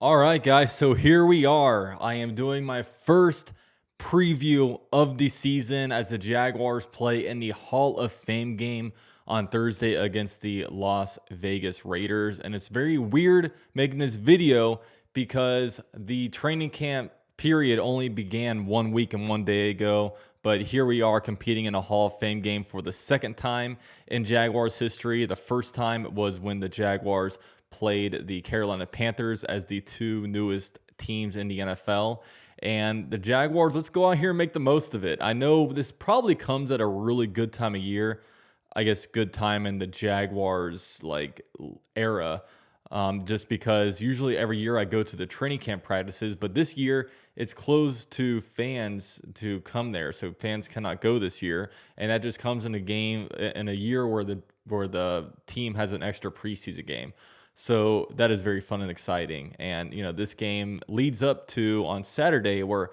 All right, guys. So here we are. I am doing my first preview of the season as the Jaguars play in the Hall of Fame game on Thursday against the Las Vegas Raiders. And it's very weird making this video because the training camp period only began 1 week and 1 day ago. But here we are competing in a Hall of Fame game for the second time in Jaguars history. The first time was when the Jaguars played the Carolina Panthers as the two newest teams in the NFL. And the Jaguars, let's go out here and make the most of it. I know this probably comes at a really good time of year. I guess good time in the Jaguars era. Just because usually every year I go to the training camp practices, but this year it's closed to fans to come there, so fans cannot go this year, and that just comes in a year where the team has an extra preseason game. So that is very fun and exciting. And this game leads up to on Saturday where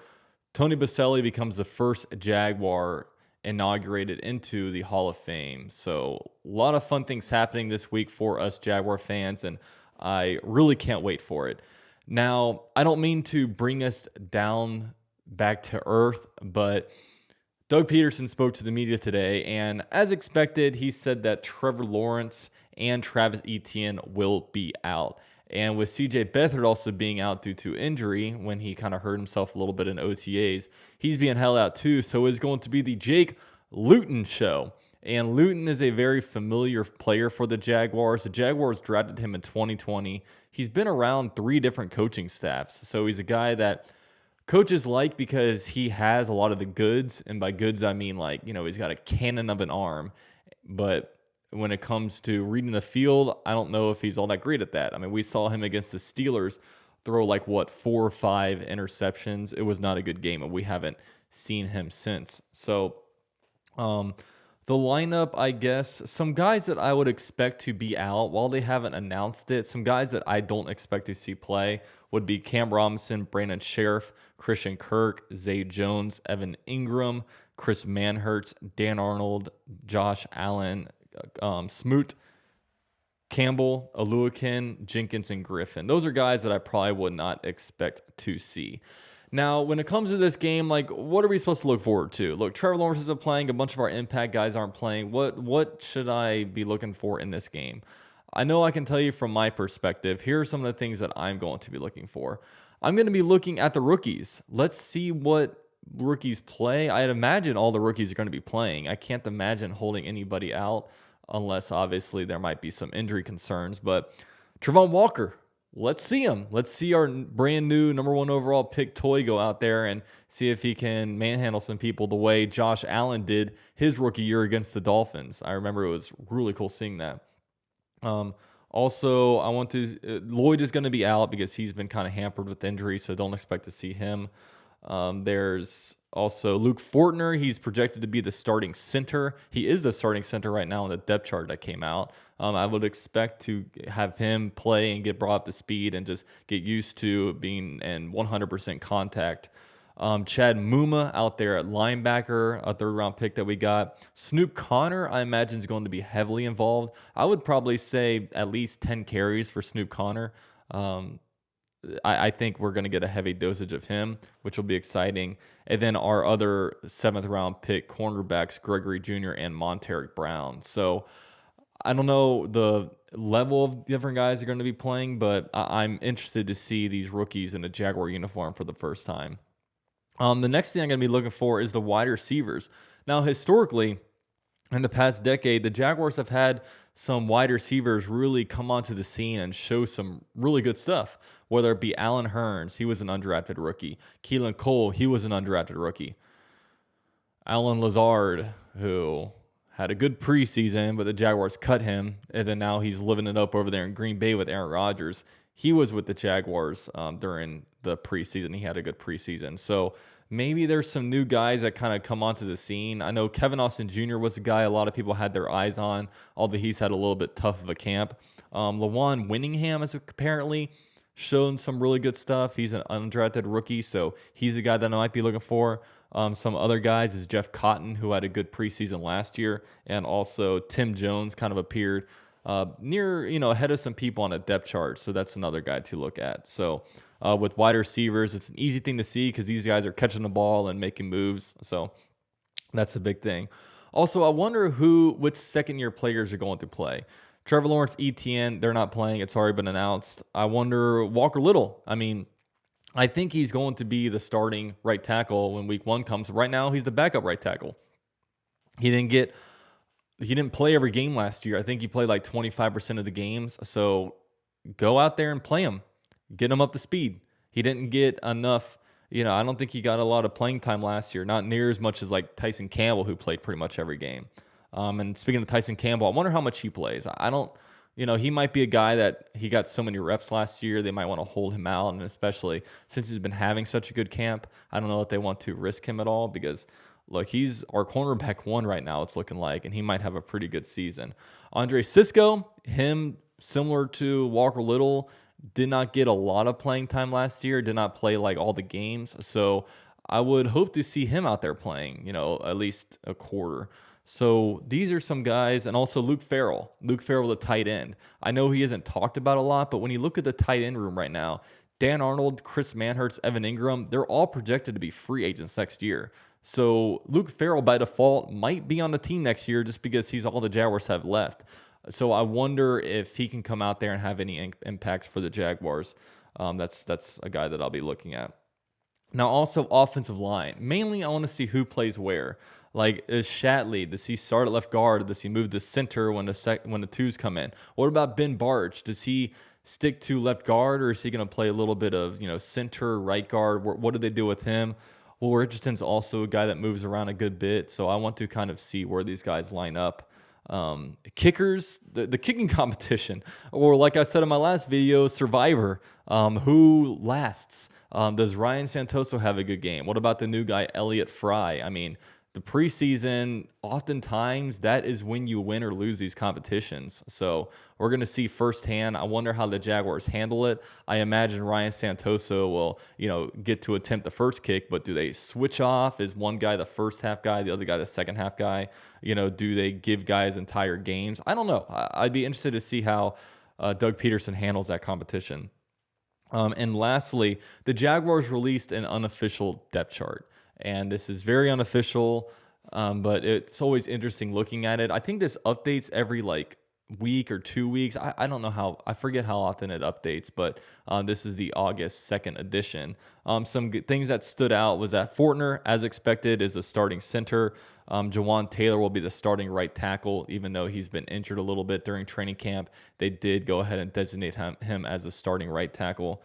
Tony Boselli becomes the first Jaguar inaugurated into the Hall of Fame. So a lot of fun things happening this week for us Jaguar fans, and I really can't wait for it. Now, I don't mean to bring us down back to earth, but Doug Peterson spoke to the media today, and as expected, he said that Trevor Lawrence and Travis Etienne will be out. And with CJ Beathard also being out due to injury when he kind of hurt himself a little bit in OTAs, he's being held out too. So it's going to be the Jake Luton show. And Luton is a very familiar player for the Jaguars. The Jaguars drafted him in 2020. He's been around 3 different coaching staffs. So he's a guy that coaches like because he has a lot of the goods. And by goods, I mean he's got a cannon of an arm. But when it comes to reading the field, I don't know if he's all that great at that. I mean, we saw him against the Steelers throw 4 or 5 interceptions. It was not a good game, and we haven't seen him since. So the lineup, I guess, some guys that I would expect to be out while they haven't announced it, some guys that I don't expect to see play would be Cam Robinson, Brandon Sheriff, Christian Kirk, Zay Jones, Evan Ingram, Chris Manhertz, Dan Arnold, Josh Allen, Smoot, Campbell, Aluakin, Jenkins, and Griffin. Those are guys that I probably would not expect to see. Now, when it comes to this game, what are we supposed to look forward to? Look, Trevor Lawrence isn't playing. A bunch of our impact guys aren't playing. What should I be looking for in this game? I know I can tell you from my perspective. Here are some of the things that I'm going to be looking for. I'm going to be looking at the rookies. Let's see what rookies play. I'd imagine all the rookies are going to be playing. I can't imagine holding anybody out unless obviously there might be some injury concerns. But Trevon Walker, let's see him. Let's see our brand new number 1 overall pick Toy go out there and see if he can manhandle some people the way Josh Allen did his rookie year against the Dolphins. I remember it was really cool seeing that. Also, Lloyd is going to be out because he's been kind of hampered with injury, so don't expect to see him. There's also Luke Fortner. He's projected to be the starting center. He is the starting center right now in the depth chart that came out. I would expect to have him play and get brought up to speed and just get used to being in 100% contact. Chad Muma out there at linebacker, a 3rd-round pick that we got. Snoop Connor, I imagine, is going to be heavily involved. I would probably say at least 10 carries for Snoop Connor. I think we're going to get a heavy dosage of him, which will be exciting. And then our other 7th-round pick cornerbacks, Gregory Jr. and Monteric Brown. So I don't know the level of different guys are going to be playing, but I'm interested to see these rookies in a Jaguar uniform for the first time. The next thing I'm going to be looking for is the wide receivers. Now, historically, in the past decade, the Jaguars have had some wide receivers really come onto the scene and show some really good stuff, whether it be Allen Hurns, he was an undrafted rookie. Keelan Cole, he was an undrafted rookie. Alan Lazard, who had a good preseason, but the Jaguars cut him, and then now he's living it up over there in Green Bay with Aaron Rodgers. He was with the Jaguars during the preseason. He had a good preseason. So maybe there's some new guys that kind of come onto the scene. I know Kevin Austin Jr. was a guy a lot of people had their eyes on, although he's had a little bit tough of a camp. Lawan Winningham has apparently shown some really good stuff. He's an undrafted rookie, so he's a guy that I might be looking for. Some other guys is Jeff Cotton, who had a good preseason last year, and also Tim Jones kind of appeared near, ahead of some people on a depth chart. So that's another guy to look at. So with wide receivers, it's an easy thing to see because these guys are catching the ball and making moves. So that's a big thing. Also, I wonder which second-year players are going to play. Trevor Lawrence, ETN, they're not playing. It's already been announced. I wonder Walker Little. I mean, I think he's going to be the starting right tackle when week 1 comes. Right now, he's the backup right tackle. He didn't play every game last year. I think he played like 25% of the games. So go out there and play him. Get him up to speed. He didn't get enough. I don't think he got a lot of playing time last year. Not near as much as like Tyson Campbell, who played pretty much every game. And speaking of Tyson Campbell, I wonder how much he plays. I don't, he might be a guy that he got so many reps last year. They might want to hold him out. And especially since he's been having such a good camp, I don't know if they want to risk him at all because, look, he's our cornerback 1 right now, it's looking like, and he might have a pretty good season. Andre Cisco, him similar to Walker Little, did not get a lot of playing time last year, did not play like all the games. So I would hope to see him out there playing, at least a quarter. So these are some guys, and also Luke Farrell, the tight end. I know he isn't talked about a lot, but when you look at the tight end room right now, Dan Arnold, Chris Manhertz, Evan Ingram, they're all projected to be free agents next year. So Luke Farrell, by default, might be on the team next year just because he's all the Jaguars have left. So I wonder if he can come out there and have any impacts for the Jaguars. That's a guy that I'll be looking at. Now, also offensive line. Mainly, I want to see who plays where. Like, is Shatley, does he start at left guard? Does he move to center when the twos come in? What about Ben Barch? Does he stick to left guard, or is he going to play a little bit of center, right guard? What do they do with him? Well, Richardson's also a guy that moves around a good bit, so I want to kind of see where these guys line up. Kickers, the kicking competition, or like I said in my last video, Survivor, who lasts? Does Ryan Santoso have a good game? What about the new guy, Elliott Fry? I mean, the preseason, oftentimes that is when you win or lose these competitions. So we're going to see firsthand. I wonder how the Jaguars handle it. I imagine Ryan Santoso will, get to attempt the first kick, but do they switch off? Is one guy the first half guy, the other guy the second half guy? Do they give guys entire games? I don't know. I'd be interested to see how Doug Peterson handles that competition. And lastly, the Jaguars released an unofficial depth chart. And this is very unofficial, but it's always interesting looking at it. I think this updates every week or 2 weeks. I don't know I forget how often it updates, but this is the August 2nd edition. Some good things that stood out was that Fortner, as expected, is a starting center. Jawan Taylor will be the starting right tackle, even though he's been injured a little bit during training camp. They did go ahead and designate him as a starting right tackle.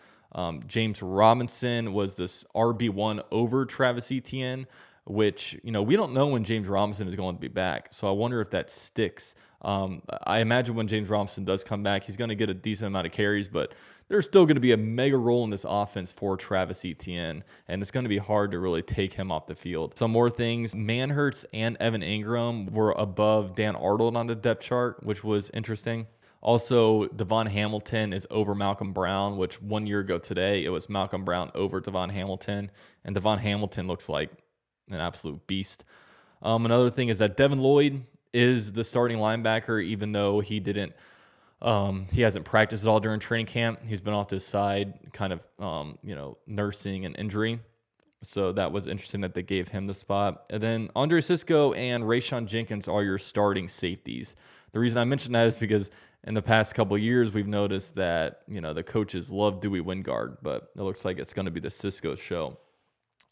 James Robinson was this RB1 over Travis Etienne, which, we don't know when James Robinson is going to be back. So I wonder if that sticks. I imagine when James Robinson does come back, he's going to get a decent amount of carries, but there's still going to be a mega role in this offense for Travis Etienne, and it's going to be hard to really take him off the field. Some more things, Manhertz and Evan Ingram were above Dan Arnold on the depth chart, which was interesting. Also, Devon Hamilton is over Malcolm Brown, which 1 year ago today, it was Malcolm Brown over Devon Hamilton. And Devon Hamilton looks like an absolute beast. Another thing is that Devin Lloyd is the starting linebacker, even though he hasn't practiced at all during training camp. He's been off to his side, kind of, nursing an injury. So that was interesting that they gave him the spot. And then Andre Cisco and Rayshon Jenkins are your starting safeties. The reason I mention that is because in the past couple of years, we've noticed that, the coaches love Dewey Wingard, but it looks like it's going to be the Cisco show.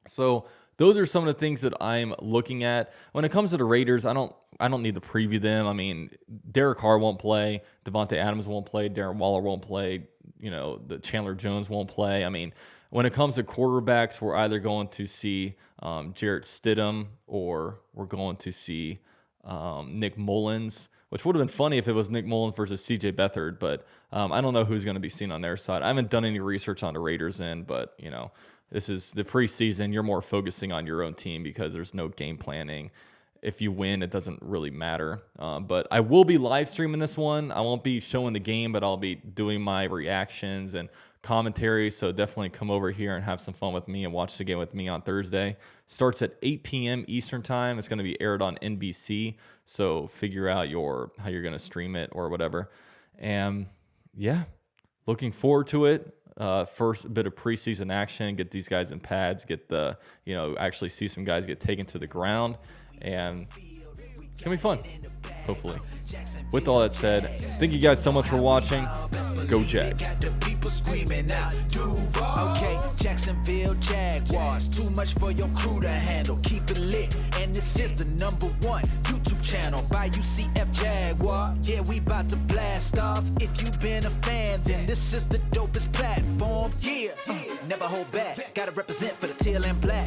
So those are some of the things that I'm looking at. When it comes to the Raiders, I don't need to preview them. I mean, Derek Carr won't play. Devontae Adams won't play. Darren Waller won't play. The Chandler Jones won't play. I mean, when it comes to quarterbacks, we're either going to see Jarrett Stidham or we're going to see Nick Mullins, which would have been funny if it was Nick Mullins versus CJ Beathard, but I don't know who's going to be seen on their side. I haven't done any research on the Raiders end, but, this is the preseason. You're more focusing on your own team because there's no game planning. If you win, it doesn't really matter. But I will be live streaming this one. I won't be showing the game, but I'll be doing my reactions and commentary. So definitely come over here and have some fun with me and watch the game with me on Thursday. Starts at 8 p.m. Eastern time. It's going to be aired on NBC. So figure out how you're going to stream it or whatever. And yeah, looking forward to it. First bit of preseason action, get these guys in pads, actually see some guys get taken to the ground, and it's gonna be fun, hopefully. With all that said, thank you guys so much for watching. Go Jags. Okay, Jacksonville Jaguars, too much for your crew to handle. Keep it lit, and this is the #1 YouTube channel by UCF Jaguar. Yeah, we about to blast off. If you've been a fan, then this is the dopest platform. Yeah, never hold back. Gotta represent for the teal and black.